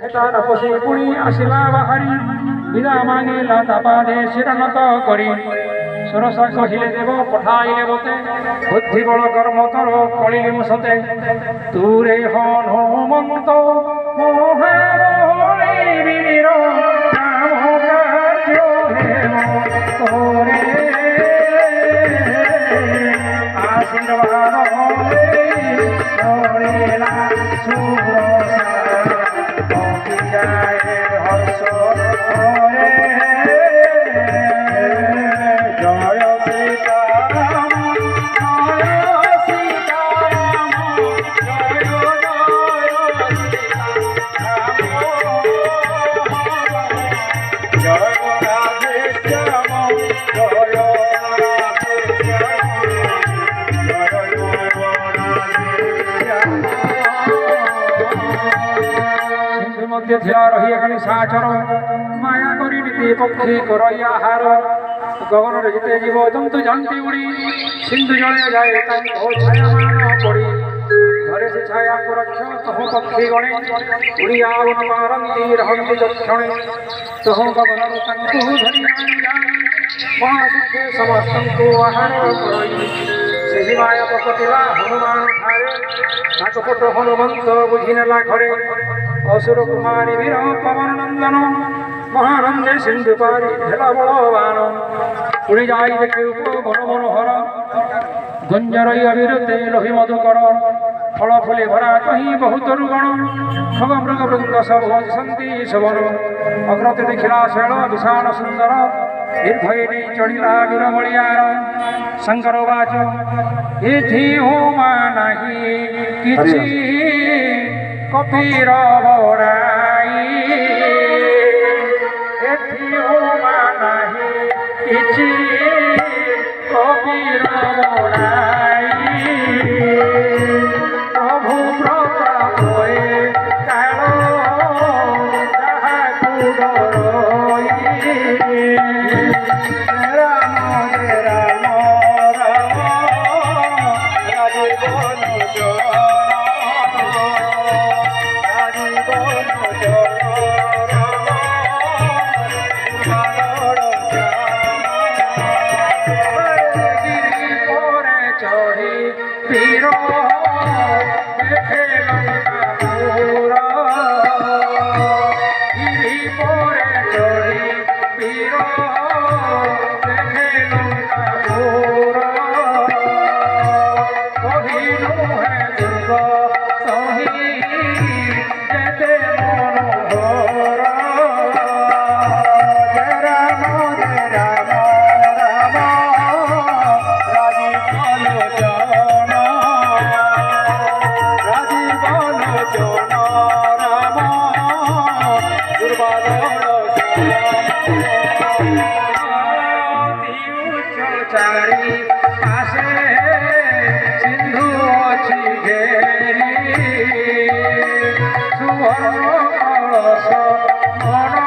তাপসী পুনি আসিলা বাহারি বিদা মাঙিলা তাপাদে শিরনত করি সরসা কহিলে দেব পঠাইলে বতে বুদ্ধি বড় কর্ম কর কলিলি মুসতে তুরে হনুমন্ত মোহে মোহনি বীর রাম কার্য হেম তোরে আশীর্বাদ করিলা সুরসা যায় হর্ষ রে জয় সীতারাম জয় সীতারাম জয় জয় জয় রাধে শ্যাম জয় রাধে শ্যাম জয় রাধে মধ্যে ধিলা রহিয়াখানি সাচর মায়া করি নীতি পক্ষী করইয়া হার গগনের জিতে জীব জন্তু জানতি উড়ি সিন্ধু জলে যায় তাঙ্ক ছায়ামান পড়ি ধরে সে ছায়া সুরক্ষ তহ পক্ষী গণে উড়িয়া বন পারন্তি রহন্তি যক্ষণে তহ গগনর তাঙ্কু ধরিয়া যায় মহাসুখে সমস্তଙ୍କୁ আহার করই ସେହି ମାୟା ପକଟିଲା ହନୁମାନ ଠାରେ ତାଙ୍କ ପଟ ହନୁମନ୍ତ ବୁଝି ନେଲା ଘରେ ଅସୁର କୁମାରୀ ବୀର ପବନ ନନ୍ଦନ ମହାନନ୍ଦେ ସିନ୍ଧୁ ପାରି ହେଲା ବଳବାନ ପୁଣି ଯାଇ ଦେଖେ ବନ ମନୋହର ଗୁଞ୍ଜରଇ ଅବିରତେ ଲୋହି ମଧୁକର ଫଳ ଫୁଲି ଭରା କହି ବହୁତରୁ ଗଣ ଖଗ ମୃଗ ବୃନ୍ଦ ସବୁ ହସନ୍ତି ଶବନ ଅଗ୍ରତେ ଦେଖିଲା ଶୈଳ ବିଶାଳ ସୁନ୍ଦର ନିର୍ଭୟ ନେଇ ଚଢ଼ିଲା ବୀରବଳିଆର ଶଙ୍କର ବାଚ ଏଠି ହୋମା ନାହିଁ କିଛି କପିର ବଡ଼ାଇ ଏଠି ହୋମା ନାହିଁ କିଛି କପିର ବଡ଼ାଇ ପ୍ରଭୁ ପ୍ରତାପେ କାଳ ଯାହାକୁ ଡରଇ ରାମ ରାମ ରାମ ରାଜୀବନ চড়ি বীর দেখে লঙ্কাপুর গিরি পরে চড়ি বীর দেখে লঙ্কাপুর কহিনু হে দুর্গ সহি যেতে মনোহর রাম রাম রাম চারি পাশে সিন্ধু অছি ঘেরি সুবর্ণ কলস মন